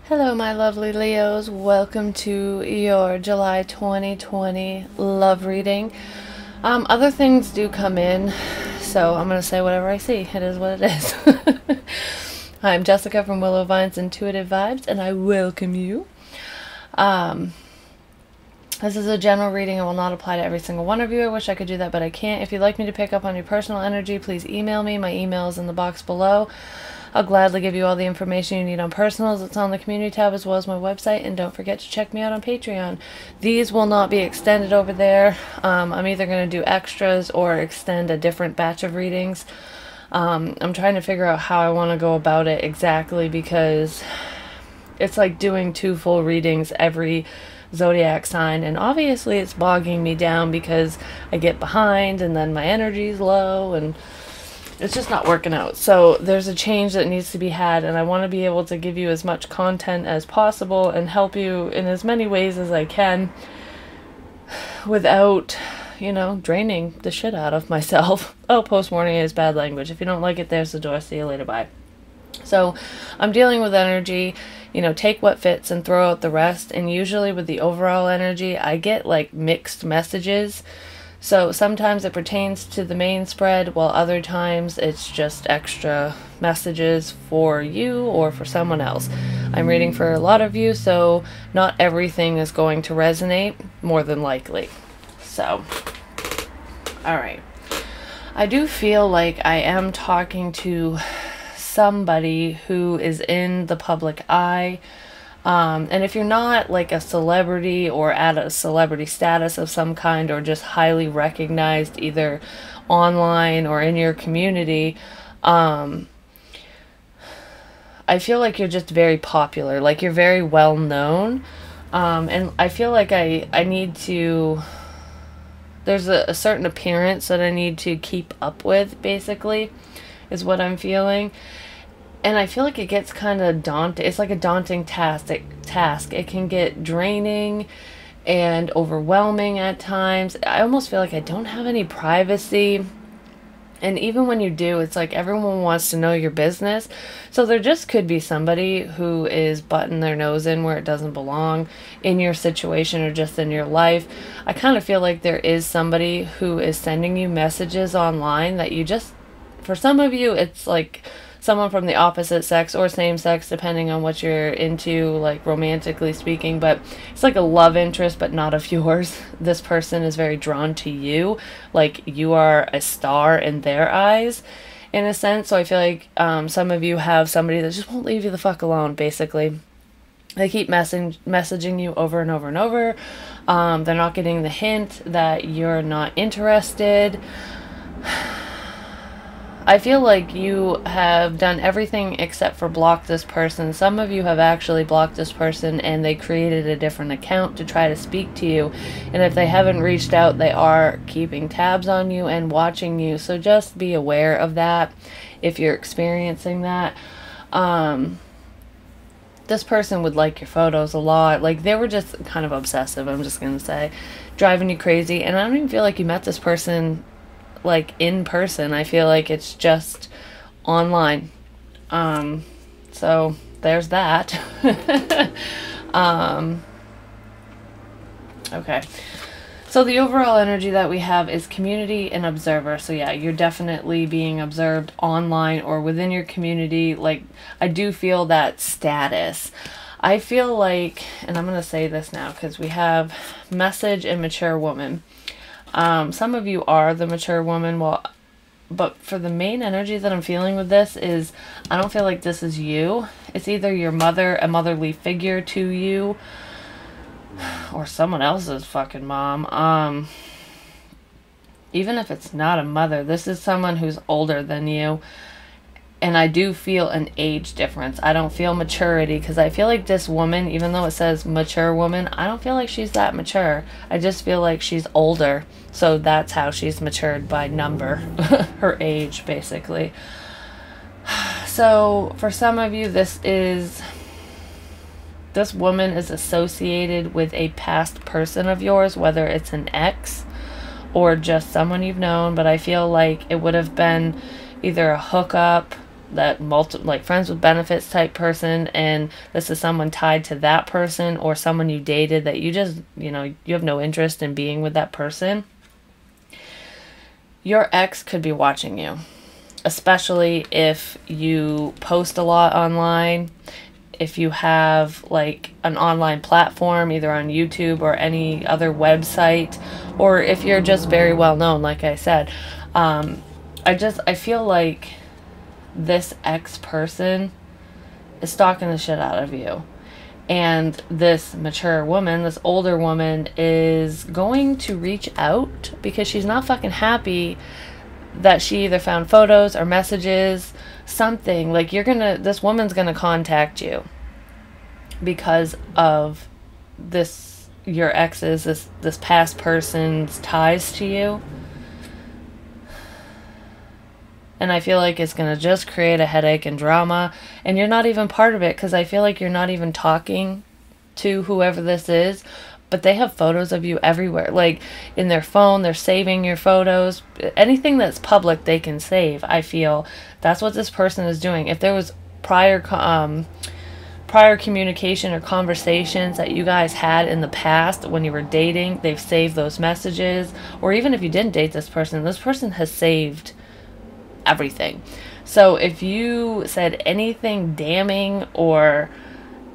Hello, my lovely Leos. Welcome to your July 2020 love reading. Other things do come in, so I'm going to say whatever I see. It is what it is. Hi, I'm Jessica from Willow Vine's Intuitive Vibes, and I welcome you. This is a general reading. It will not apply to every single one of you. I wish I could do that, but I can't. If you'd like me to pick up on your personal energy, please email me. My email is in the box below. I'll gladly give you all the information you need on personals. It's on the community tab as well as my website, and don't forget to check me out on Patreon. These will not be extended over there. I'm either going to do extras or extend a different batch of readings. I'm trying to figure out how I want to go about it exactly, because it's like doing 2 full readings every zodiac sign, and obviously it's bogging me down because I get behind and then my energy's low and it's just not working out. So there's a change that needs to be had, and I want to be able to give you as much content as possible and help you in as many ways as I can without, draining the shit out of myself. Oh, post warning is bad language. If you don't like it, there's the door. See you later. Bye. So I'm dealing with energy, take what fits and throw out the rest. And usually with the overall energy, I get like mixed messages. So sometimes it pertains to the main spread, while other times it's just extra messages for you or for someone else. I'm reading for a lot of you, so not everything is going to resonate, more than likely. So, alright. I do feel like I am talking to somebody who is in the public eye. And if you're not like a celebrity or at a celebrity status of some kind, or just highly recognized either online or in your community, I feel like you're just very popular, like you're very well known. And I feel like I need to, there's a certain appearance that I need to keep up with, basically, is what I'm feeling. And I feel like it gets kind of daunting. It's like a daunting task. It can get draining and overwhelming at times. I almost feel like I don't have any privacy. And even when you do, it's like everyone wants to know your business. So there just could be somebody who is butting their nose in where it doesn't belong in your situation or just in your life. I kind of feel like there is somebody who is sending you messages online that you just, for some of you, it's like someone from the opposite sex or same sex, depending on what you're into, like romantically speaking, but it's like a love interest, but not of yours. This person is very drawn to you, like you are a star in their eyes, in a sense. So I feel like some of you have somebody that just won't leave you the fuck alone, basically. They keep messaging you over and over and over. They're not getting the hint that you're not interested. I feel like you have done everything except for block this person. Some of you have actually blocked this person and they created a different account to try to speak to you. And if they haven't reached out, they are keeping tabs on you and watching you. So just be aware of that if you're experiencing that. This person would like your photos a lot. Like, they were just kind of obsessive, I'm just going to say. Driving you crazy. And I don't even feel like you met this person like in person. I feel like it's just online. So there's that. Okay. So the overall energy that we have is community and observer. So yeah, you're definitely being observed online or within your community. Like, I do feel that status. I feel like, and I'm going to say this now because we have message and mature woman. Some of you are the mature woman, but for the main energy that I'm feeling with this is, I don't feel like this is you. It's either your mother, a motherly figure to you, or someone else's fucking mom. Even if it's not a mother, this is someone who's older than you. And I do feel an age difference. I don't feel maturity, because I feel like this woman, even though it says mature woman, I don't feel like she's that mature. I just feel like she's older. So that's how she's matured, by number. Her age, basically. So for some of you, this woman is associated with a past person of yours, whether it's an ex or just someone you've known. But I feel like it would have been either a hookup that like friends with benefits type person, and this is someone tied to that person, or someone you dated that you just, you have no interest in being with that person, your ex could be watching you, especially if you post a lot online, if you have like an online platform, either on YouTube or any other website, or if you're just very well known, like I said. I feel like this ex person is stalking the shit out of you. And this mature woman, this older woman, is going to reach out because she's not fucking happy that she either found photos or messages, something. Like, this woman's gonna contact you because of your ex's, this past person's ties to you. And I feel like it's going to just create a headache and drama. And you're not even part of it, because I feel like you're not even talking to whoever this is. But they have photos of you everywhere. Like, in their phone, they're saving your photos. Anything that's public, they can save, I feel. That's what this person is doing. If there was prior communication or conversations that you guys had in the past when you were dating, they've saved those messages. Or even if you didn't date this person has saved everything. So if you said anything damning or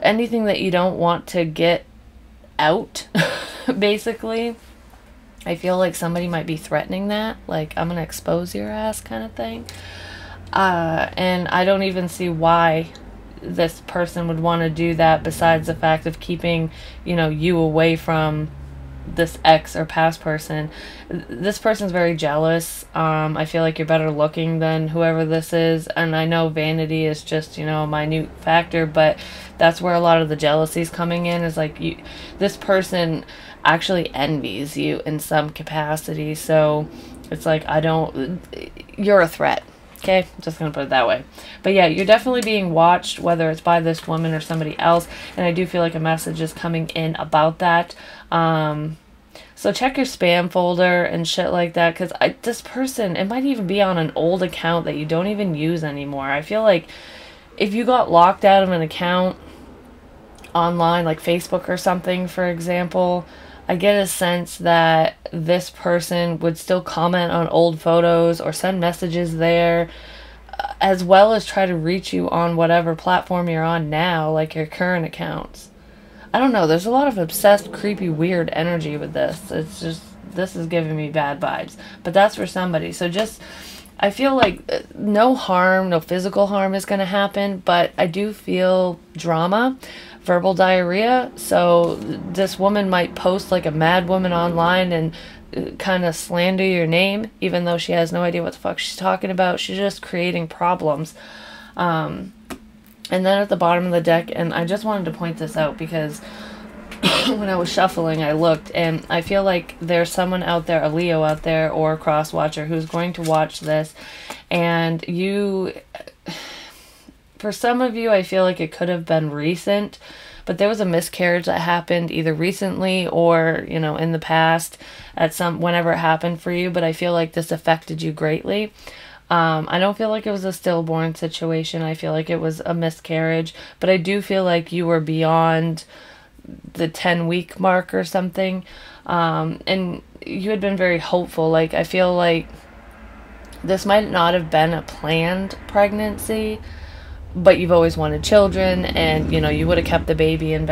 anything that you don't want to get out, basically, I feel like somebody might be threatening that, like, I'm gonna expose your ass kind of thing. And I don't even see why this person would want to do that, besides the fact of keeping, you away from this ex or past person. This person's very jealous. I feel like you're better looking than whoever this is, and I know vanity is just, a minute factor, but that's where a lot of the jealousy is coming in, is like, this person actually envies you in some capacity. So it's like, you're a threat. Okay, I'm just going to put it that way. But yeah, you're definitely being watched, whether it's by this woman or somebody else. And I do feel like a message is coming in about that. So check your spam folder and shit like that. Because this person, it might even be on an old account that you don't even use anymore. I feel like if you got locked out of an account online, like Facebook or something, for example, I get a sense that this person would still comment on old photos or send messages there, as well as try to reach you on whatever platform you're on now, like your current accounts. I don't know. There's a lot of obsessed, creepy, weird energy with this. It's just, this is giving me bad vibes. But that's for somebody. So just, I feel like no harm, no physical harm is going to happen, but I do feel drama. Verbal diarrhea. So this woman might post like a mad woman online and kind of slander your name, even though she has no idea what the fuck she's talking about. She's just creating problems. And then at the bottom of the deck, and I just wanted to point this out because when I was shuffling, I looked, and I feel like there's someone out there, a Leo out there, or a cross watcher, who's going to watch this, and for some of you, I feel like it could have been recent, but there was a miscarriage that happened either recently or, in the past whenever it happened for you, but I feel like this affected you greatly. I don't feel like it was a stillborn situation. I feel like it was a miscarriage, but I do feel like you were beyond the 10-week mark or something. And you had been very hopeful. Like, I feel like this might not have been a planned pregnancy, but you've always wanted children, and you would have kept the baby and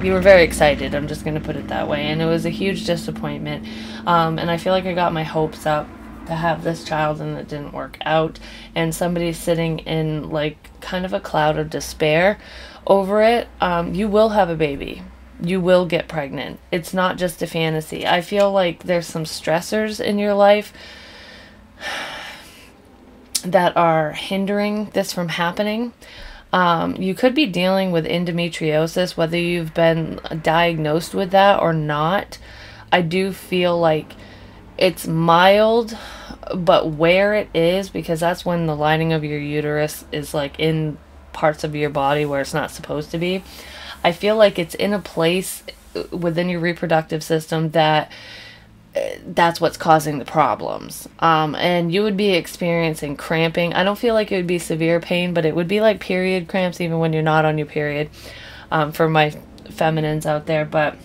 you were very excited. I'm just going to put it that way. And it was a huge disappointment. And I feel like I got my hopes up to have this child, and it didn't work out. And somebody's sitting in like kind of a cloud of despair over it. You will have a baby. You will get pregnant. It's not just a fantasy. I feel like there's some stressors in your life that are hindering this from happening. You could be dealing with endometriosis, whether you've been diagnosed with that or not. I do feel like it's mild, but where it is, because that's when the lining of your uterus is like in parts of your body where it's not supposed to be. I feel like it's in a place within your reproductive system that that's what's causing the problems. And you would be experiencing cramping. I don't feel like it would be severe pain, but it would be like period cramps even when you're not on your period, for my feminines out there. But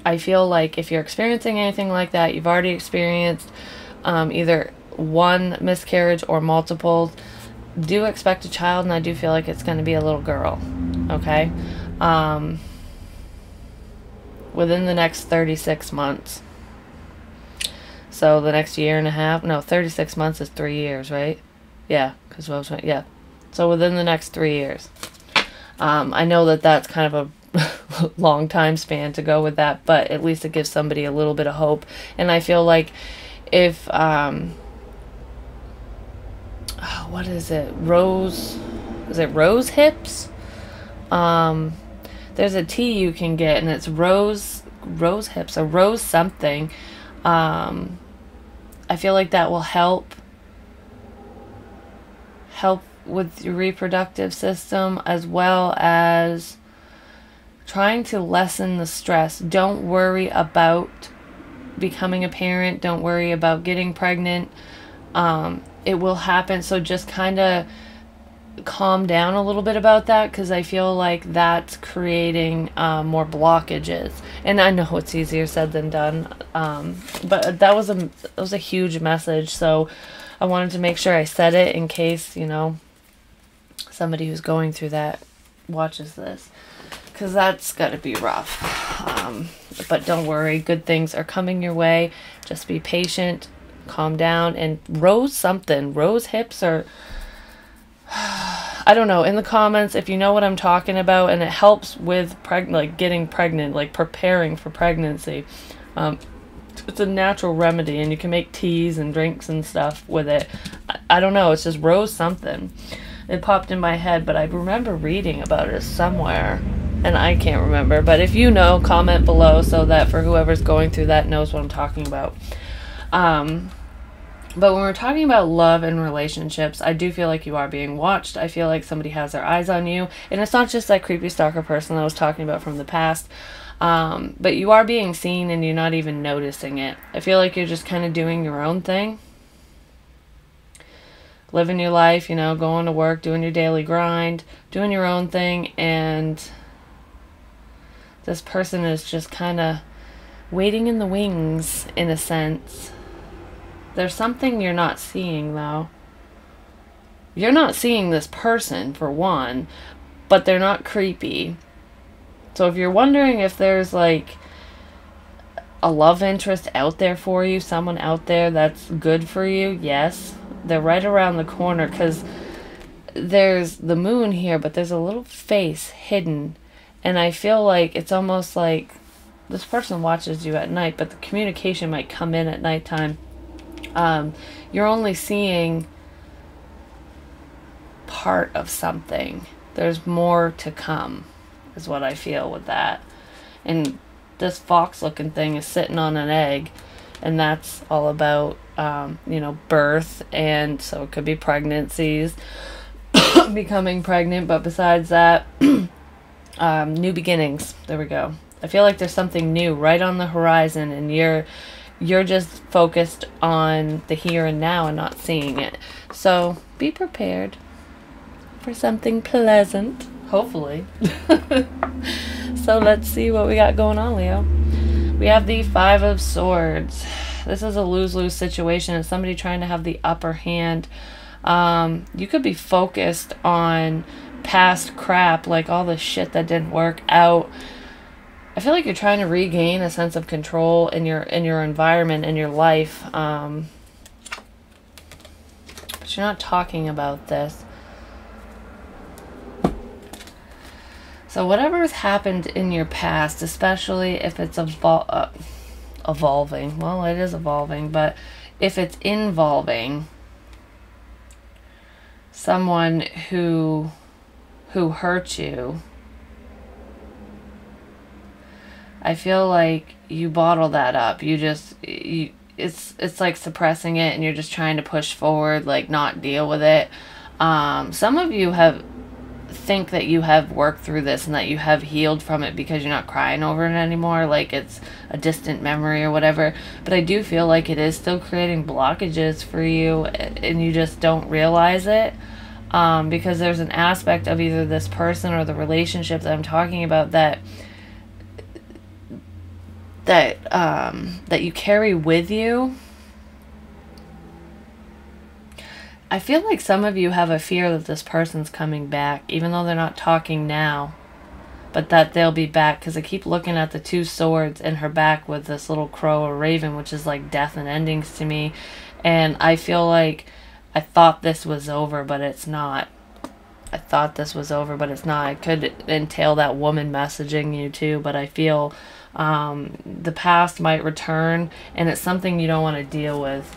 I feel like if you're experiencing anything like that, you've already experienced either one miscarriage or multiple, do expect a child, and I do feel like it's going to be a little girl, okay? Within the next 36 months. So the next year and a half, no, 36 months is 3 years, right? Yeah, because yeah. So within the next 3 years. I know that that's kind of a long time span to go with that, but at least it gives somebody a little bit of hope. And I feel like if, what is it? Rose hips? There's a tea you can get, and it's rose hips, or rose something. I feel like that will help with your reproductive system, as well as trying to lessen the stress. Don't worry about becoming a parent. Don't worry about getting pregnant. It will happen. So just kind of calm down a little bit about that, because I feel like that's creating more blockages. And I know it's easier said than done, but that was a huge message, so I wanted to make sure I said it in case, you know, somebody who's going through that watches this, because that's got to be rough. But don't worry, good things are coming your way. Just be patient, calm down, and rose hips, or I don't know, in the comments if you know what I'm talking about, and it helps with like getting pregnant, like preparing for pregnancy. It's a natural remedy, and you can make teas and drinks and stuff with it. I don't know, it's just rose something. It popped in my head, but I remember reading about it somewhere, and I can't remember. But if you know, comment below, so that for whoever's going through that knows what I'm talking about. But when we're talking about love and relationships, I do feel like you are being watched. I feel like somebody has their eyes on you. And it's not just that creepy stalker person that I was talking about from the past. But you are being seen, and you're not even noticing it. I feel like you're just kind of doing your own thing. Living your life, you know, going to work, doing your daily grind, doing your own thing. And this person is just kind of waiting in the wings, in a sense. There's something you're not seeing, though. You're not seeing this person, for one, but they're not creepy. So if you're wondering if there's, like, a love interest out there for you, someone out there that's good for you, yes, they're right around the corner, because there's the moon here, but there's a little face hidden. And I feel like it's almost like this person watches you at night, but the communication might come in at nighttime. You're only seeing part of something. There's more to come, is what I feel with that. And this fox looking thing is sitting on an egg, and that's all about you know, birth, and so it could be pregnancies, becoming pregnant, but besides that, new beginnings. There we go. I feel like there's something new right on the horizon, and you're just focused on the here and now and not seeing it. So be prepared for something pleasant, hopefully. So let's see what we got going on, Leo. We have the Five of Swords. This is a lose-lose situation. It's somebody trying to have the upper hand. You could be focused on past crap, like all the shit that didn't work out. I feel like you're trying to regain a sense of control in your environment, in your life. But you're not talking about this. So whatever has happened in your past, especially if it's evolving, well, it is evolving, but if it's involving someone who hurt you, I feel like you bottle that up. It's like suppressing it, and you're just trying to push forward, like not deal with it. Some of you have think that you have worked through this and that you have healed from it because you're not crying over it anymore, like it's a distant memory or whatever. But I do feel like it is still creating blockages for you, and you just don't realize it. Because there's an aspect of either this person or the relationship that I'm talking about that you carry with you. I feel like some of you have a fear that this person's coming back, even though they're not talking now, but that they'll be back, because I keep looking at the 2 swords in her back with this little crow or raven, which is like death and endings to me. And I feel like I thought this was over, but it's not. I thought this was over, but it's not. It could entail that woman messaging you too, but I feel the past might return, and it's something you don't want to deal with.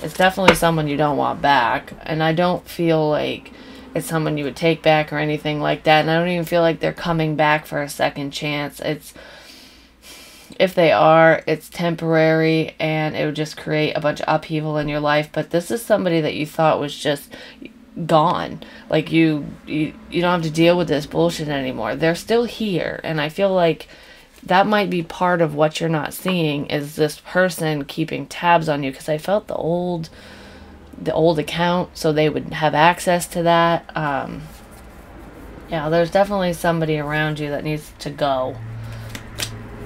It's definitely someone you don't want back, and I don't feel like it's someone you would take back or anything like that, and I don't even feel like they're coming back for a second chance. It's, if they are, it's temporary, and it would just create a bunch of upheaval in your life. But this is somebody that you thought was just gone. Like you don't have to deal with this bullshit anymore. They're still here, and I feel like that might be part of what you're not seeing, is this person keeping tabs on you, because I felt the old account, so they would have access to that. Yeah, there's definitely somebody around you that needs to go,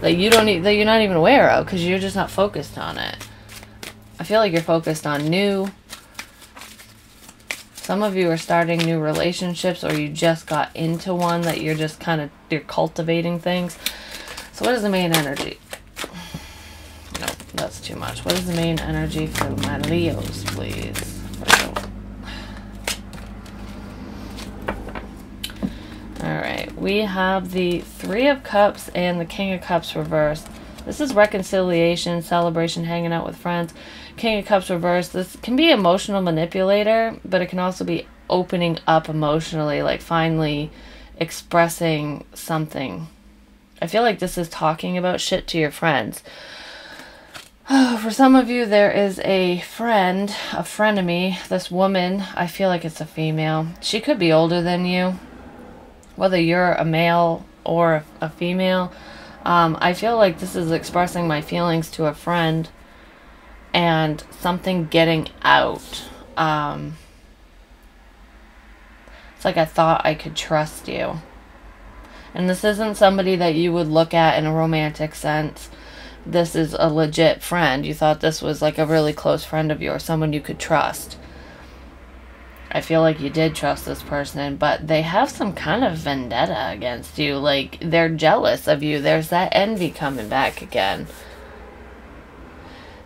that you're not even aware of, because you're just not focused on it. I feel like you're focused on new. Some of you are starting new relationships, or you just got into one that you're just you're cultivating things. So what is the main energy? No, that's too much. What is the main energy for my Leos, please? Alright, we have the 3 of Cups and the King of Cups reversed. This is reconciliation, celebration, hanging out with friends. King of Cups reversed. This can be emotional manipulator, but it can also be opening up emotionally, like finally expressing something. I feel like this is talking about shit to your friends. For some of you, there is a friend, a frenemy. This woman, I feel like it's a female. She could be older than you, whether you're a male or a female. I feel like this is expressing my feelings to a friend and something getting out. It's like I thought I could trust you. And this isn't somebody that you would look at in a romantic sense. This is a legit friend. You thought this was like a really close friend of yours, someone you could trust. I feel like you did trust this person, but they have some kind of vendetta against you. Like, they're jealous of you. There's that envy coming back again.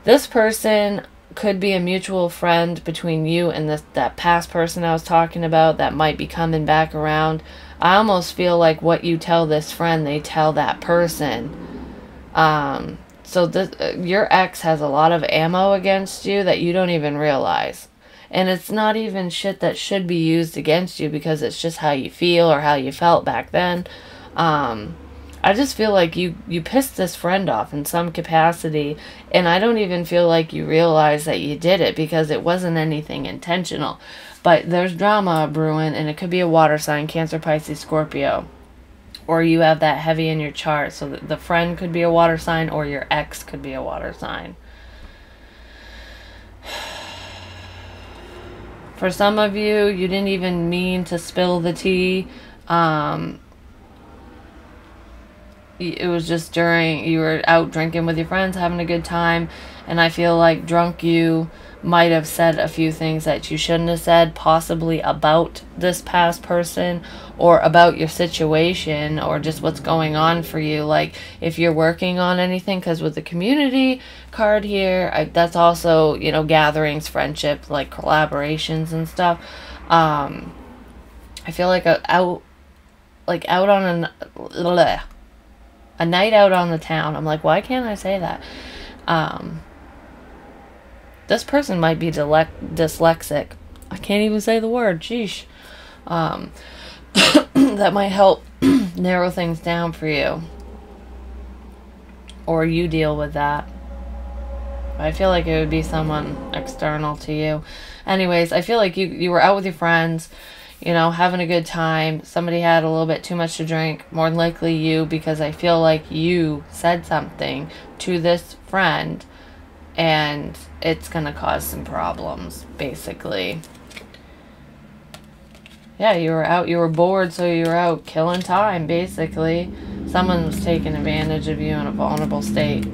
This person could be a mutual friend between you and that past person I was talking about that might be coming back around. I almost feel like what you tell this friend, they tell that person. So your ex has a lot of ammo against you that you don't even realize. And it's not even shit that should be used against you, because it's just how you feel or how you felt back then. I just feel like you pissed this friend off in some capacity, and I don't even feel like you realize that you did it, because it wasn't anything intentional. But there's drama brewing, and it could be a water sign, Cancer, Pisces, Scorpio. Or you have that heavy in your chart, so the friend could be a water sign, or your ex could be a water sign. For some of you, you didn't even mean to spill the tea. It was just during, you were out drinking with your friends, having a good time, and I feel like drunk you might have said a few things that you shouldn't have said, possibly about this past person or about your situation or just what's going on for you. Like, if you're working on anything, because with the community card here, that's also, you know, gatherings, friendship, like collaborations and stuff. I feel like out on a night out on the town. I'm like, why can't I say that? This person might be dyslexic. I can't even say the word. Sheesh. That might help narrow things down for you. Or you deal with that. I feel like it would be someone external to you. Anyways, I feel like you were out with your friends. you know, having a good time. Somebody had a little bit too much to drink, more than likely you, because I feel like you said something to this friend and it's gonna cause some problems, basically. Yeah, you were bored, so you were out killing time, basically. Someone was taking advantage of you in a vulnerable state.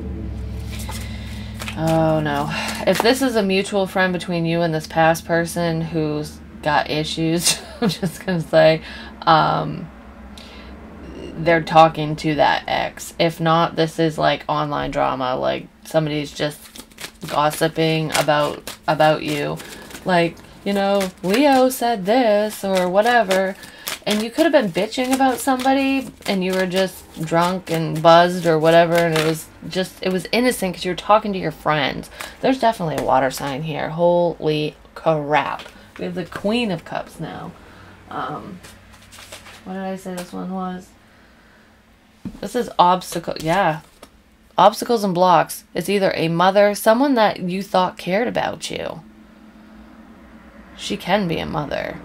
Oh no. If this is a mutual friend between you and this past person who's got issues, I'm just gonna say, they're talking to that ex. If not, this is like online drama, like somebody's just gossiping about you. Like, you know, Leo said this or whatever, and you could have been bitching about somebody and you were just drunk and buzzed or whatever, and it was innocent because you were talking to your friends. There's definitely a water sign here. Holy crap. We have the Queen of Cups now. What did I say this one was? This is obstacle. Yeah. Obstacles and blocks. It's either a mother, someone that you thought cared about you. She can be a mother.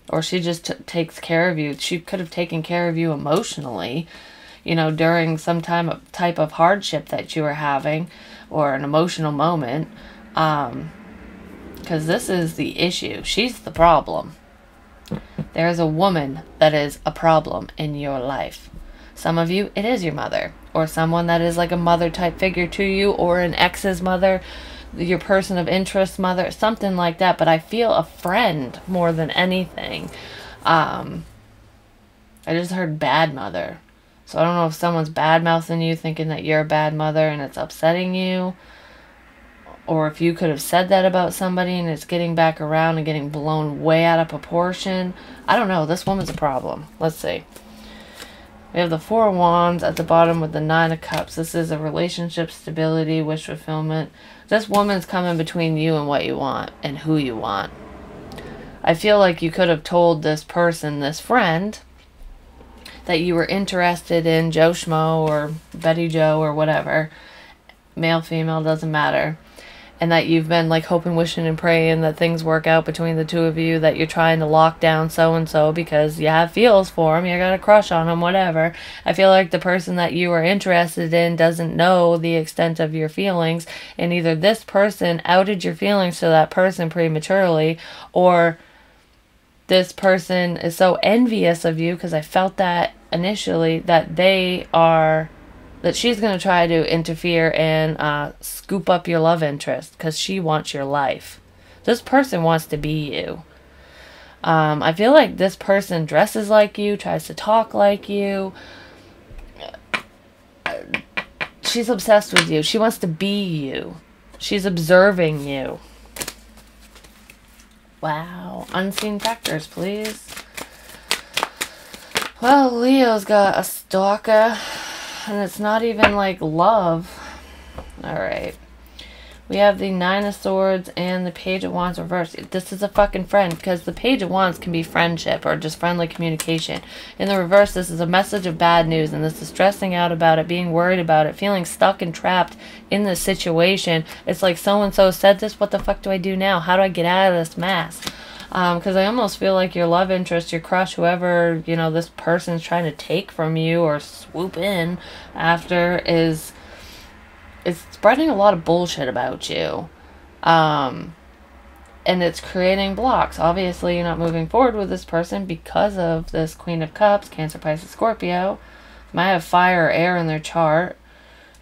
Or she just takes care of you. She could have taken care of you emotionally, you know, during some type of hardship that you were having, or an emotional moment. Because this is the issue. She's the problem. There's a woman that is a problem in your life. Some of you, it is your mother, or someone that is like a mother type figure to you, or an ex's mother, your person of interest mother, something like that. But I feel a friend more than anything. I just heard bad mother. So I don't know if someone's bad mouthing you, thinking that you're a bad mother and it's upsetting you. Or if you could have said that about somebody and it's getting back around and getting blown way out of proportion. I don't know. This woman's a problem. Let's see. We have the Four of Wands at the bottom with the Nine of Cups. This is a relationship, stability, wish fulfillment. This woman's coming between you and what you want and who you want. I feel like you could have told this person, this friend, that you were interested in Joe Schmo or Betty Joe or whatever. Male, female, doesn't matter. And that you've been like hoping, wishing, and praying that things work out between the two of you, that you're trying to lock down so-and-so because you have feels for him, you got a crush on him, whatever. I feel like the person that you are interested in doesn't know the extent of your feelings, and either this person outed your feelings to that person prematurely, or this person is so envious of you, because I felt that initially, that she's going to try to interfere and scoop up your love interest because she wants your life. This person wants to be you. I feel like this person dresses like you, tries to talk like you. She's obsessed with you. She wants to be you. She's observing you. Wow. Unseen factors, please. Well, Leo's got a stalker. And it's not even like love. Alright. We have the Nine of Swords and the Page of Wands reversed. This is a fucking friend, because the Page of Wands can be friendship or just friendly communication. In the reverse, this is a message of bad news, and this is stressing out about it, being worried about it, feeling stuck and trapped in this situation. It's like so-and-so said this, what the fuck do I do now? How do I get out of this mess? Because I almost feel like your love interest, your crush, whoever, you know, this person's trying to take from you or swoop in after is spreading a lot of bullshit about you. And it's creating blocks. Obviously, you're not moving forward with this person because of this Queen of Cups, Cancer, Pisces, Scorpio. Might have fire or air in their chart.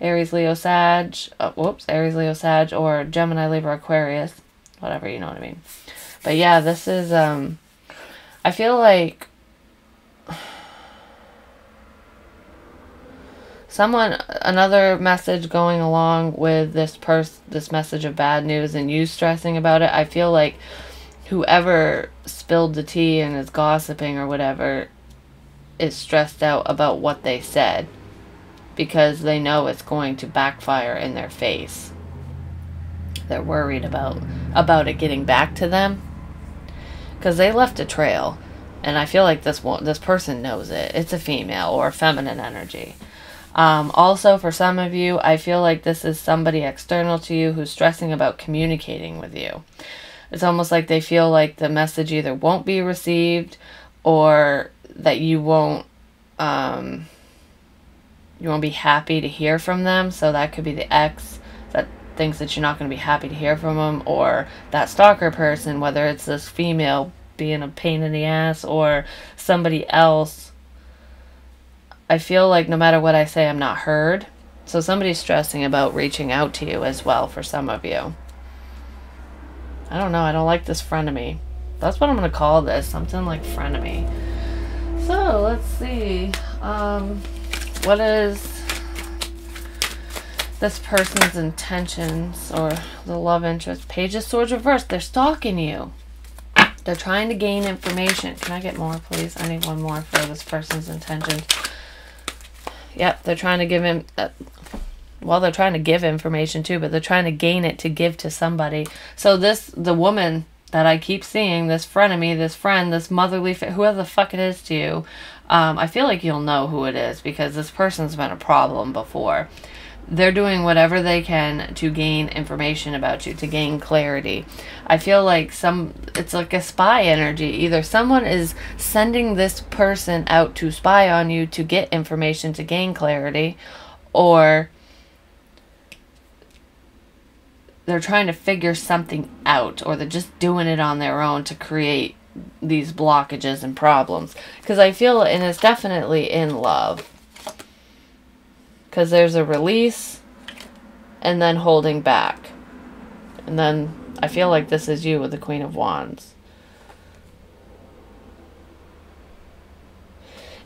Aries, Leo, Sag. Aries, Leo, Sag, or Gemini, Libra, Aquarius. Whatever, you know what I mean. But yeah, this is, I feel like another message going along with this message of bad news and you stressing about it. I feel like whoever spilled the tea and is gossiping or whatever is stressed out about what they said, because they know it's going to backfire in their face. They're worried about it getting back to them, because they left a trail, and I feel like this person knows it. It's a female or feminine energy. Also, for some of you, I feel like this is somebody external to you who's stressing about communicating with you. It's almost like they feel like the message either won't be received or that you won't be happy to hear from them. So that could be the ex that thinks that you're not going to be happy to hear from them, or that stalker person, whether it's this female being a pain in the ass or somebody else. I feel like no matter what I say, I'm not heard. So somebody's stressing about reaching out to you as well for some of you. I don't know. I don't like this frenemy. That's what I'm going to call this. Something like frenemy. So let's see. What is this person's intentions or the love interest? Page of Swords reversed. They're stalking you. They're trying to gain information. Can I get more, please? I need one more for this person's intentions. Yep, they're trying to give him... well, they're trying to give information too, but they're trying to gain it to give to somebody. So the woman that I keep seeing, this frenemy, this friend, this motherly... whoever the fuck it is to you, I feel like you'll know who it is because this person's been a problem before. They're doing whatever they can to gain information about you, to gain clarity. I feel like it's like a spy energy. Either someone is sending this person out to spy on you to get information to gain clarity, or they're trying to figure something out, or they're just doing it on their own to create these blockages and problems. Because I feel, and it's definitely in love, because there's a release and then holding back, and then I feel like this is you with the Queen of Wands.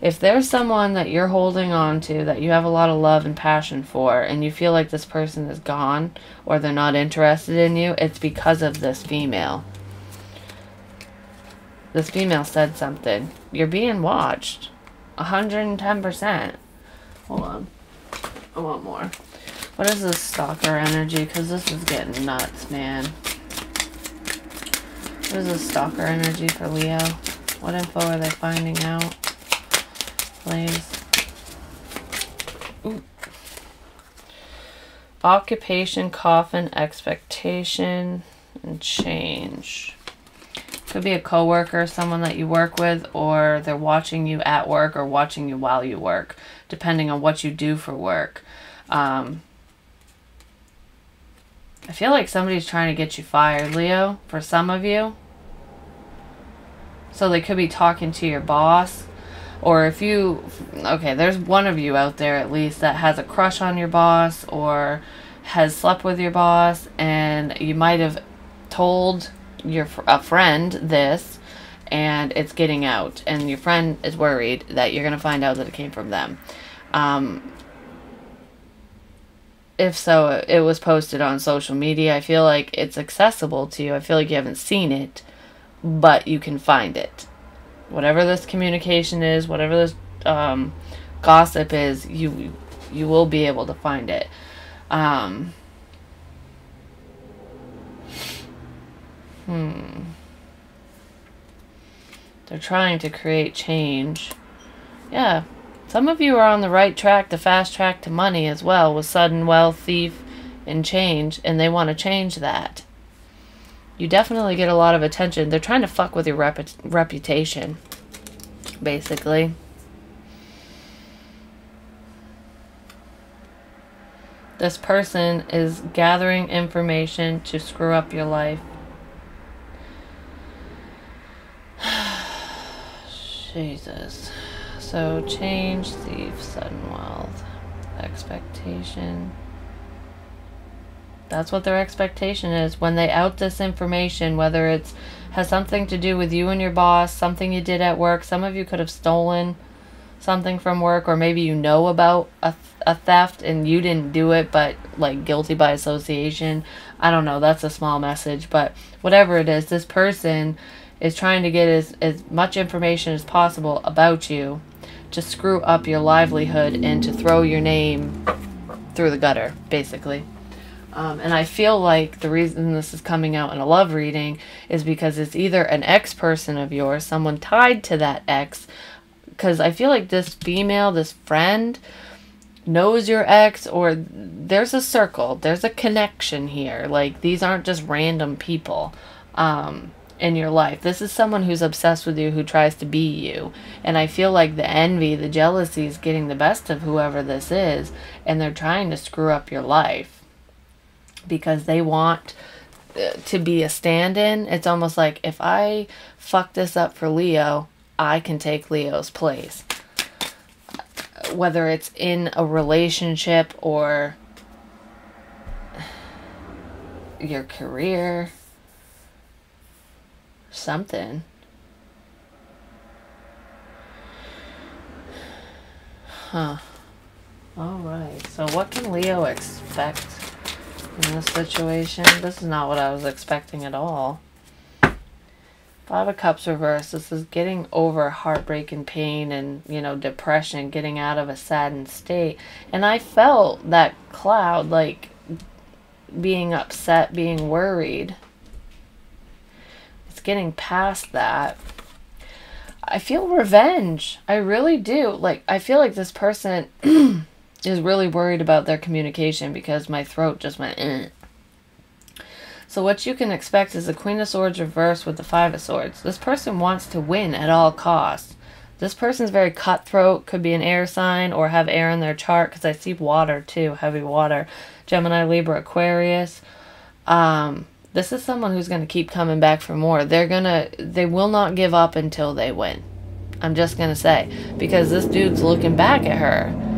If there's someone that you're holding on to, that you have a lot of love and passion for, and you feel like this person is gone or they're not interested in you, it's because of this female. This female said something. You're being watched. 110%. Hold on. I want more. What is this stalker energy? Because this is getting nuts, man. What is this stalker energy for Leo? What info are they finding out? Please. Ooh. Occupation, coffin, expectation, and change. Could be a coworker, someone that you work with, or they're watching you at work or watching you while you work, depending on what you do for work. I feel like somebody's trying to get you fired, Leo, for some of you. So they could be talking to your boss. Or if you... okay, there's one of you out there at least that has a crush on your boss or has slept with your boss, and you might have told a friend this, and it's getting out, and your friend is worried that you're going to find out that it came from them. If so, it was posted on social media. I feel like it's accessible to you. I feel like you haven't seen it, but you can find it. Whatever this communication is, whatever this gossip is, you will be able to find it. They're trying to create change. Yeah. Some of you are on the right track, the fast track to money as well, with sudden wealth, thief, and change, and they want to change that. You definitely get a lot of attention. They're trying to fuck with your reputation, basically. This person is gathering information to screw up your life. Jesus. So, change, thief, sudden wealth, expectation. That's what their expectation is. When they out this information, whether it's has something to do with you and your boss, something you did at work. Some of you could have stolen something from work, or maybe you know about a theft and you didn't do it, but like guilty by association. I don't know. That's a small message, but whatever it is, this person is trying to get as much information as possible about you to screw up your livelihood and to throw your name through the gutter, basically. And I feel like the reason this is coming out in a love reading is because it's either an ex-person of yours, someone tied to that ex, because I feel like this female, this friend, knows your ex, or there's a circle, there's a connection here. Like, these aren't just random people. in your life. This is someone who's obsessed with you, who tries to be you. And I feel like the envy, the jealousy is getting the best of whoever this is, and they're trying to screw up your life because they want to be a stand-in. It's almost like, if I fuck this up for Leo, I can take Leo's place. Whether it's in a relationship or your career, something. Huh. Alright, so what can Leo expect in this situation? This is not what I was expecting at all. Five of Cups reversed. This is getting over heartbreak and pain and, you know, depression, getting out of a saddened state. And I felt that cloud, like, being upset, being worried. It's getting past that. I feel revenge. I really do. Like, I feel like this person is really worried about their communication, because my throat just went, eh. So what you can expect is the Queen of Swords reversed with the Five of Swords. This person wants to win at all costs. This person's very cutthroat, could be an air sign or have air in their chart, because I see water too, heavy water. Gemini, Libra, Aquarius. This is someone who's going to keep coming back for more. They will not give up until they win. I'm just going to say, because this dude's looking back at her.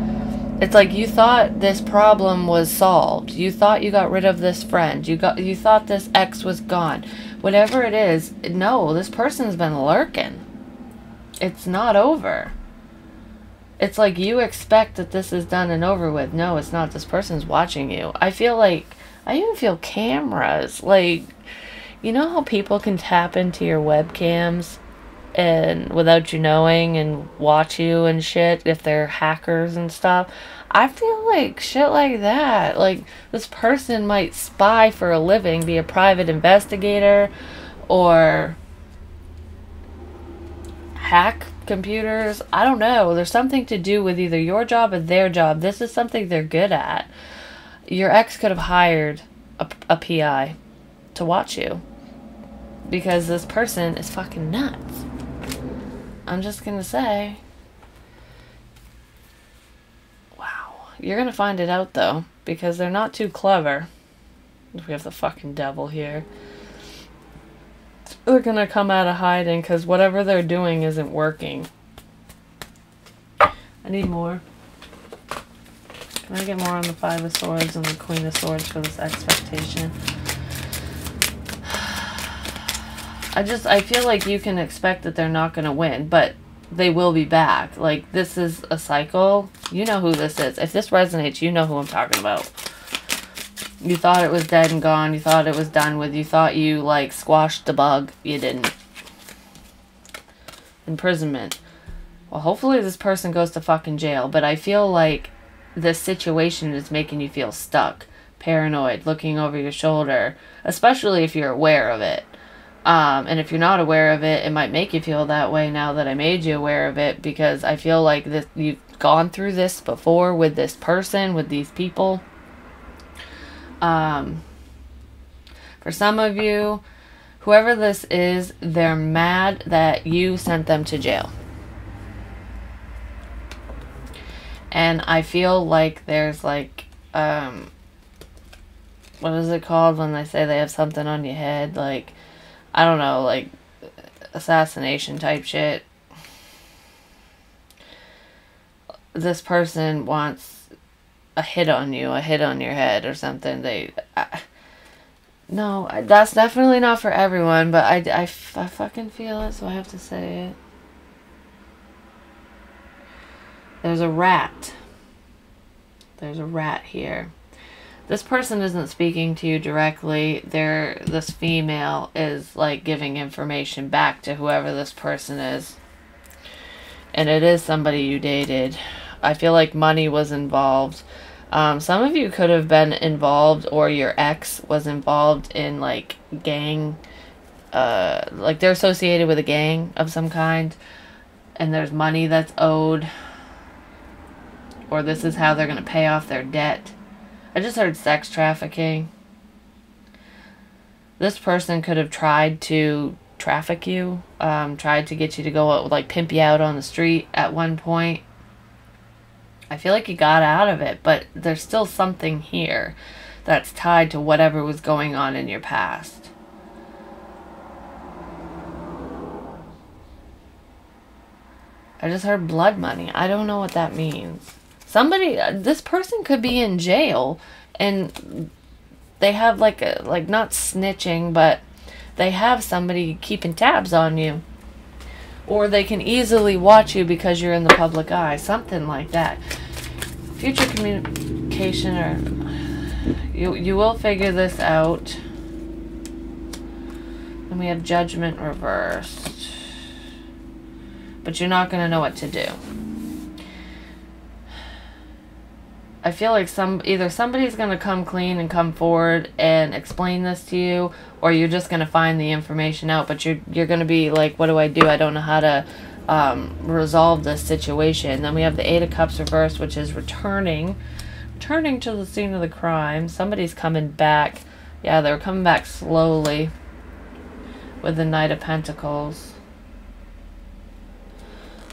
It's like, you thought this problem was solved. You thought you got rid of this friend. You thought this ex was gone. Whatever it is, no, this person's been lurking. It's not over. It's like you expect that this is done and over with. No, it's not. This person's watching you. I feel like, I even feel cameras. Like, you know how people can tap into your webcams and without you knowing and watch you and shit if they're hackers and stuff? I feel like shit like that. Like, this person might spy for a living, be a private investigator, or hack computers. I don't know. There's something to do with either your job or their job. This is something they're good at. Your ex could have hired a PI to watch you, because this person is fucking nuts. I'm just gonna say. Wow. You're gonna find it out, though, because they're not too clever. We have the fucking devil here. They're gonna come out of hiding, because whatever they're doing isn't working. I need more. Can I get more on the Five of Swords and the Queen of Swords for this expectation? I feel like you can expect that they're not going to win, but they will be back. Like, this is a cycle. You know who this is. If this resonates, you know who I'm talking about. You thought it was dead and gone. You thought it was done with. You thought you, like, squashed the bug. You didn't. Imprisonment. Well, hopefully this person goes to fucking jail, but I feel like this situation is making you feel stuck, paranoid, looking over your shoulder, especially if you're aware of it. And if you're not aware of it, it might make you feel that way now that I made you aware of it, because I feel like this, you've gone through this before with this person, with these people. For some of you, whoever this is, they're mad that you sent them to jail. And I feel like there's like, what is it called when they say they have something on your head? Like, I don't know, like assassination type shit. This person wants a hit on you, a hit on your head or something. No, that's definitely not for everyone, but I fucking feel it, so I have to say it. There's a rat. There's a rat here. This person isn't speaking to you directly. This female is like giving information back to whoever this person is. And it is somebody you dated. I feel like money was involved. Some of you could have been involved, or your ex was involved in like gang, like they're associated with a gang of some kind, and there's money that's owed, or this is how they're going to pay off their debt. I just heard sex trafficking. This person could have tried to traffic you, tried to get you to go out, like pimp you out on the street at one point. I feel like you got out of it, but there's still something here that's tied to whatever was going on in your past. I just heard blood money. I don't know what that means. Somebody, this person could be in jail, and they have like not snitching, but they have somebody keeping tabs on you. Or they can easily watch you because you're in the public eye. Something like that. Future communication, or you will figure this out. Then we have judgment reversed. But you're not going to know what to do. I feel like either somebody's going to come clean and come forward and explain this to you, or you're just going to find the information out, but you're going to be like, what do? I don't know how to resolve this situation. Then we have the Eight of Cups reversed, which is returning to the scene of the crime. Somebody's coming back. Yeah, they're coming back slowly with the Knight of Pentacles.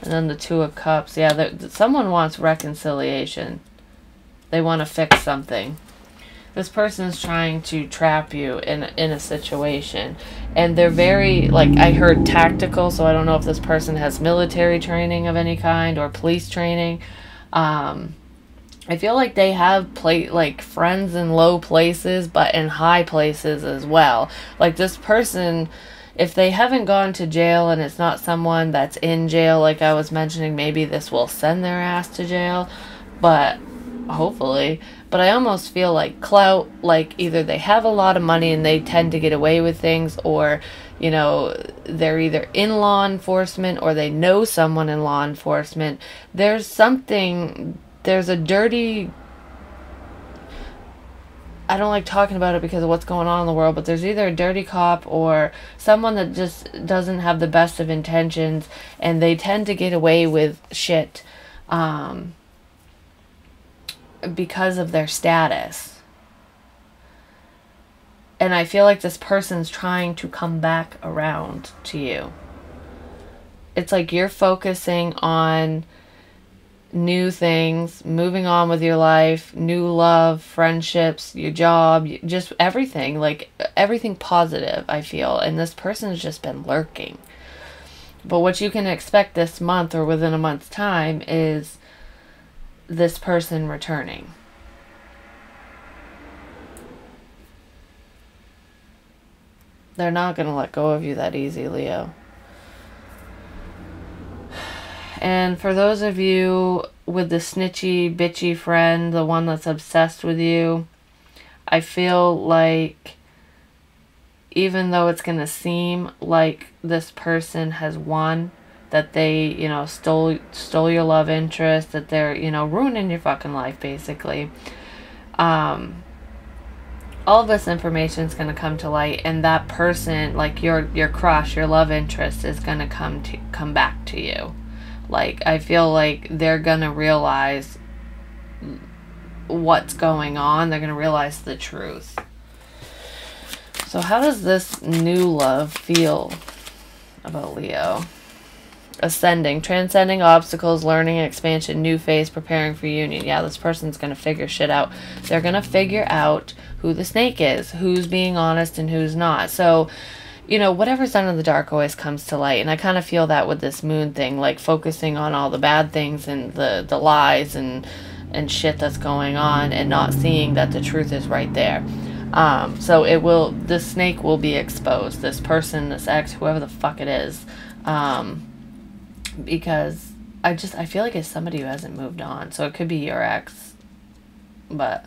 And then the Two of Cups. Yeah, someone wants reconciliation. They want to fix something. This person is trying to trap you in a situation. And they're very, like, I heard tactical, so I don't know if this person has military training of any kind or police training. I feel like they have friends in low places, but in high places as well. Like, this person, if they haven't gone to jail and it's not someone that's in jail, like I was mentioning, maybe this will send their ass to jail. But hopefully. But I almost feel like clout, like either they have a lot of money and they tend to get away with things, or, you know, they're either in law enforcement or they know someone in law enforcement. There's a dirty, I don't like talking about it because of what's going on in the world, but there's either a dirty cop or someone that just doesn't have the best of intentions, and they tend to get away with shit because of their status. And I feel like this person's trying to come back around to you. It's like you're focusing on new things, moving on with your life, new love, friendships, your job, just everything, like everything positive, I feel. And this person's just been lurking. But what you can expect this month or within a month's time is this person returning. They're not going to let go of you that easy, Leo. And for those of you with the snitchy, bitchy friend, the one that's obsessed with you, I feel like even though it's going to seem like this person has won, that they, you know, stole your love interest, that they're, you know, ruining your fucking life, basically. All of this information is going to come to light, and that person, like your crush, your love interest, is going to come back to you. Like, I feel like they're going to realize what's going on. They're going to realize the truth. So how does this new love feel about Leo? Ascending, transcending obstacles, learning, expansion, new phase, preparing for union. Yeah, this person's going to figure shit out. They're going to figure out who the snake is, who's being honest and who's not. So, you know, whatever's done in the dark always comes to light. And I kind of feel that with this moon thing, like focusing on all the bad things and the lies and shit that's going on, and not seeing that the truth is right there. So this snake will be exposed. This person, this ex, whoever the fuck it is. Because I feel like it's somebody who hasn't moved on. So it could be your ex, but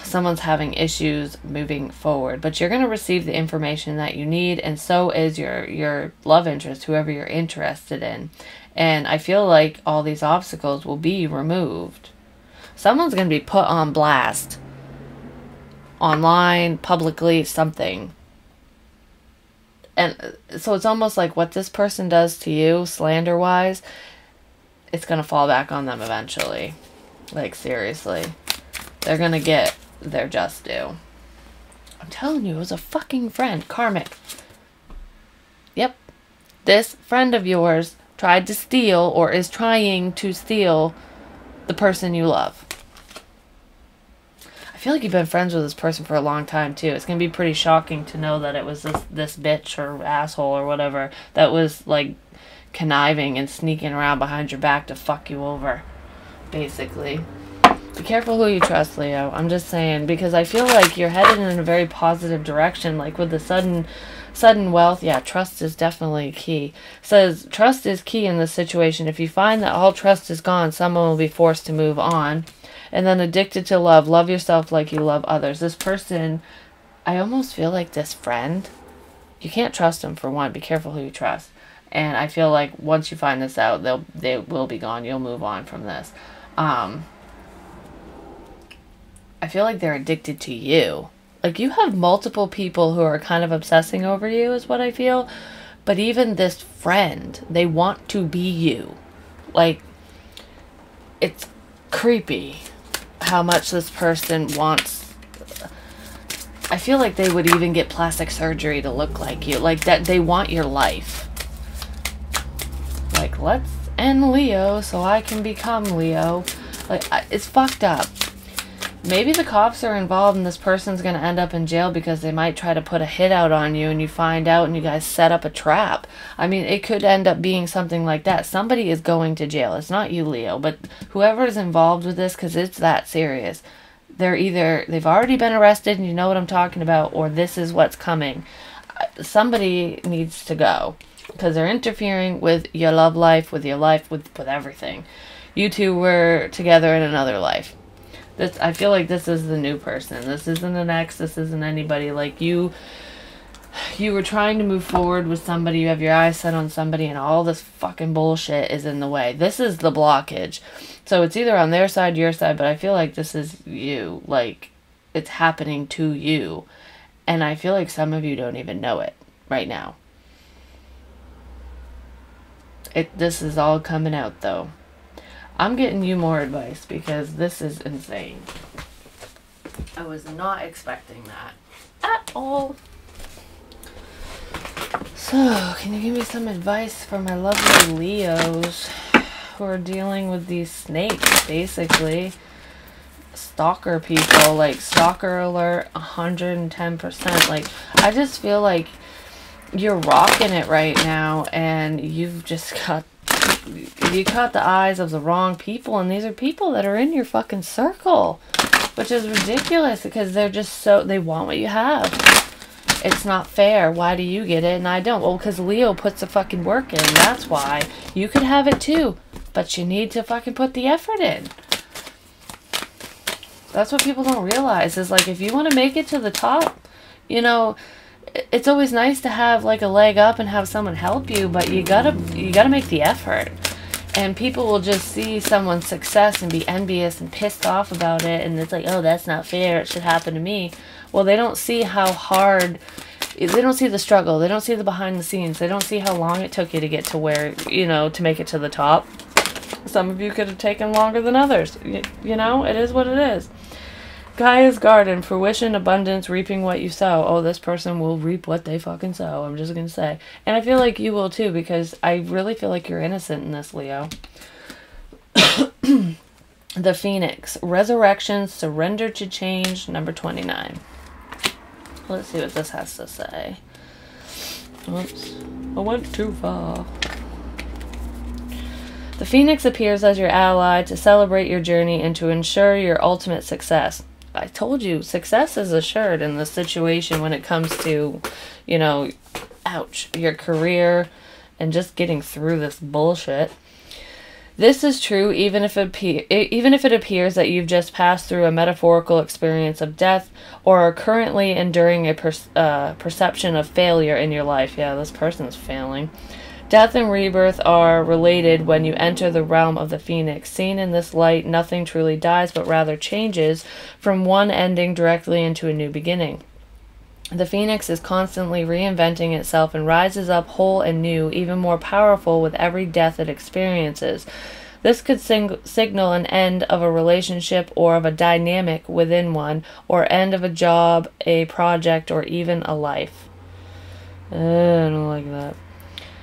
someone's having issues moving forward. But you're going to receive the information that you need, and so is your love interest, whoever you're interested in. And I feel like all these obstacles will be removed. Someone's going to be put on blast. Online, publicly, something. And so it's almost like what this person does to you, slander-wise, it's going to fall back on them eventually. Like, seriously. They're going to get their just due. I'm telling you, it was a fucking friend. Karmic. Yep. This friend of yours tried to steal or is trying to steal the person you love. I feel like you've been friends with this person for a long time too. It's going to be pretty shocking to know that it was this bitch or asshole or whatever that was like conniving and sneaking around behind your back to fuck you over, basically. Be careful who you trust, Leo. I'm just saying, because I feel like you're headed in a very positive direction, like with the sudden wealth. Yeah, trust is definitely key. It says trust is key in this situation. If you find that all trust is gone, someone will be forced to move on. And then addicted to love. Love yourself like you love others. This person, I almost feel like this friend, you can't trust them for one. Be careful who you trust. And I feel like once you find this out, they will be gone. You'll move on from this. I feel like they're addicted to you. Like, you have multiple people who are kind of obsessing over you, is what I feel. But even this friend, they want to be you. Like, it's creepy how much this person wants. I feel like they would even get plastic surgery to look like you. Like, that they want your life. Like, let's end Leo so I can become Leo. Like, it's fucked up. Maybe the cops are involved and this person's going to end up in jail because they might try to put a hit out on you and you find out and you guys set up a trap. I mean, it could end up being something like that. Somebody is going to jail. It's not you, Leo, but whoever is involved with this, because it's that serious. They've already been arrested and you know what I'm talking about, or this is what's coming. Somebody needs to go because they're interfering with your love life, with your life, with everything. You two were together in another life. I feel like this is the new person. This isn't an ex. This isn't anybody. Like, you were trying to move forward with somebody. You have your eyes set on somebody, and all this fucking bullshit is in the way. This is the blockage. So it's either on their side, your side, but I feel like this is you. Like, it's happening to you. And I feel like some of you don't even know it right now. This is all coming out, though. I'm getting you more advice because this is insane. I was not expecting that at all. So, can you give me some advice for my lovely Leos who are dealing with these snakes, basically? Stalker people, like, stalker alert, 110%. Like, I just feel like you're rocking it right now and you've just got... You caught the eyes of the wrong people, and these are people that are in your fucking circle, which is ridiculous because they're just they want what you have. It's not fair. Why do you get it and I don't? Well, because Leo puts the fucking work in. That's why. You could have it too, but you need to fucking put the effort in. That's what people don't realize is, like, if you want to make it to the top, you know, it's always nice to have like a leg up and have someone help you, but you gotta make the effort. And people will just see someone's success and be envious and pissed off about it, and it's like, oh, that's not fair, it should happen to me. Well, they don't see how hard, they don't see the struggle, they don't see the behind the scenes, they don't see how long it took you to get to where, you know, to make it to the top. Some of you could have taken longer than others. You know, it is what it is. Gaia's garden, fruition, abundance, reaping what you sow. Oh, this person will reap what they fucking sow. I'm just going to say. And I feel like you will too, because I really feel like you're innocent in this, Leo. The Phoenix, resurrection, surrender to change, number 29. Let's see what this has to say. Oops, I went too far. The Phoenix appears as your ally to celebrate your journey and to ensure your ultimate success. I told you, success is assured in this situation when it comes to, you know, ouch, your career and just getting through this bullshit. This is true even if it appears that you've just passed through a metaphorical experience of death or are currently enduring a perception of failure in your life. Yeah, this person's failing. Death and rebirth are related when you enter the realm of the Phoenix. Seen in this light, nothing truly dies, but rather changes from one ending directly into a new beginning. The Phoenix is constantly reinventing itself and rises up whole and new, even more powerful with every death it experiences. This could signal an end of a relationship or of a dynamic within one, or end of a job, a project, or even a life. I don't like that.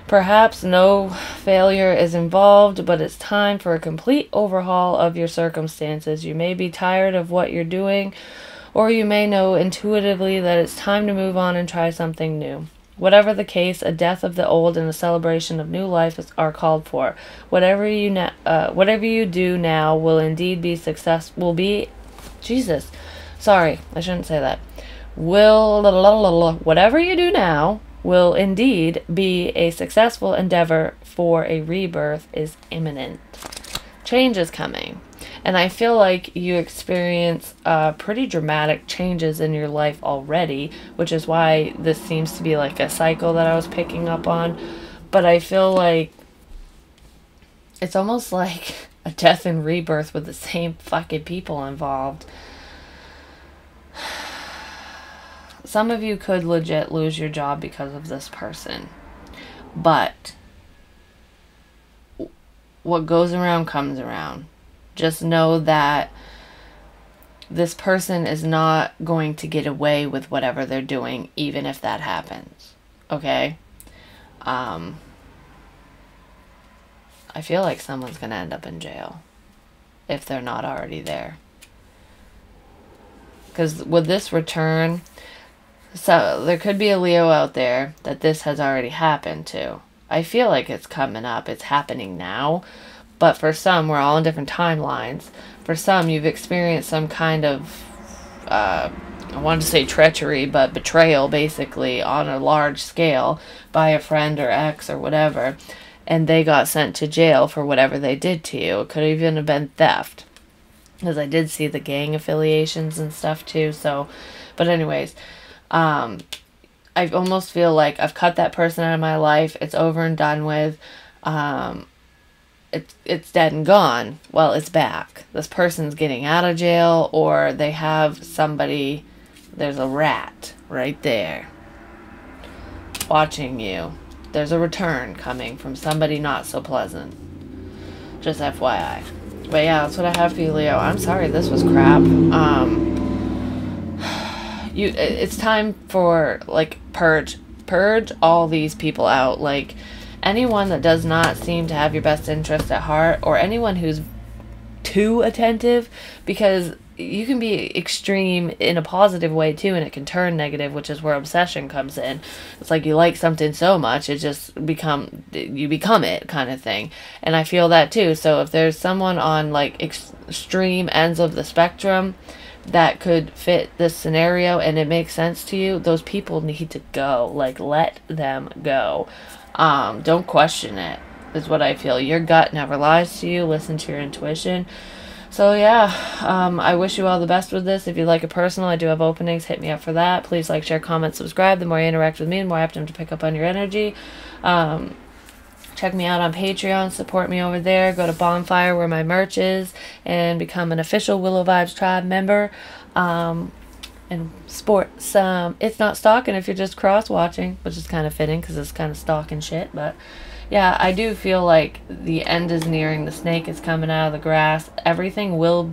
Perhaps no failure is involved, but it's time for a complete overhaul of your circumstances. You may be tired of what you're doing, or you may know intuitively that it's time to move on and try something new. Whatever the case, a death of the old and a celebration of new life are called for. Whatever you do now will indeed be success. Will be, Jesus, sorry, I shouldn't say that. Whatever you do now will indeed be a successful endeavor, for a rebirth is imminent. Change is coming. And I feel like you experience pretty dramatic changes in your life already, which is why this seems to be like a cycle that I was picking up on. But I feel like it's almost like a death and rebirth with the same fucking people involved. Some of you could legit lose your job because of this person. But what goes around comes around. Just know that this person is not going to get away with whatever they're doing, even if that happens. Okay? I feel like someone's going to end up in jail if they're not already there. Because with this return, so there could be a Leo out there that this has already happened to. I feel like it's coming up. It's happening now. But for some, we're all in different timelines. For some, you've experienced some kind of, I wanted to say treachery, but betrayal, basically, on a large scale by a friend or ex or whatever. And they got sent to jail for whatever they did to you. It could even have been theft. Because I did see the gang affiliations and stuff too. So, but anyways, I almost feel like I've cut that person out of my life. It's over and done with. It's dead and gone. Well, it's back. This person's getting out of jail, or they have somebody, there's a rat right there watching you. There's a return coming from somebody not so pleasant. Just FYI. But yeah, that's what I have for you, Leo. I'm sorry, this was crap. It's time for, like, purge all these people out. Like, anyone that does not seem to have your best interest at heart, or anyone who's too attentive, because you can be extreme in a positive way too, and it can turn negative, which is where obsession comes in. It's like you like something so much, it just you become it kind of thing. And I feel that too. So if there's someone on like extreme ends of the spectrum that could fit this scenario and it makes sense to you, those people need to go. Like, let them go. Don't question it, is what I feel. Your gut never lies to you. Listen to your intuition. So yeah, I wish you all the best with this. If you'd like a personal, I do have openings. Hit me up for that. Please like, share, comment, subscribe. The more you interact with me, the more apt I am to pick up on your energy. Check me out on Patreon. Support me over there. Go to Bonfire, where my merch is, and become an official Willow Vibes Tribe member. And sport some It's Not Stalking if you're just cross-watching, which is kind of fitting because it's kind of stalking shit. But yeah, I do feel like the end is nearing. The snake is coming out of the grass. Everything will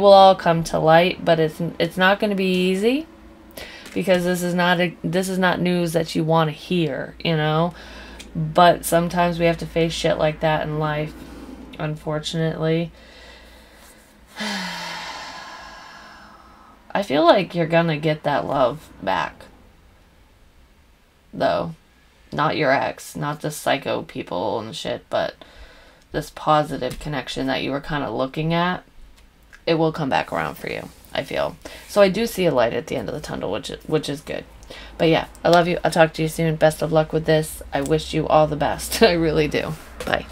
all come to light, but it's not going to be easy, because this is not news that you want to hear, you know. But sometimes we have to face shit like that in life, unfortunately. I feel like you're gonna get that love back, though. Not your ex, not the psycho people and shit, but this positive connection that you were kind of looking at, it will come back around for you, I feel. So I do see a light at the end of the tunnel, which is good. But yeah, I love you. I'll talk to you soon. Best of luck with this. I wish you all the best. I really do. Bye.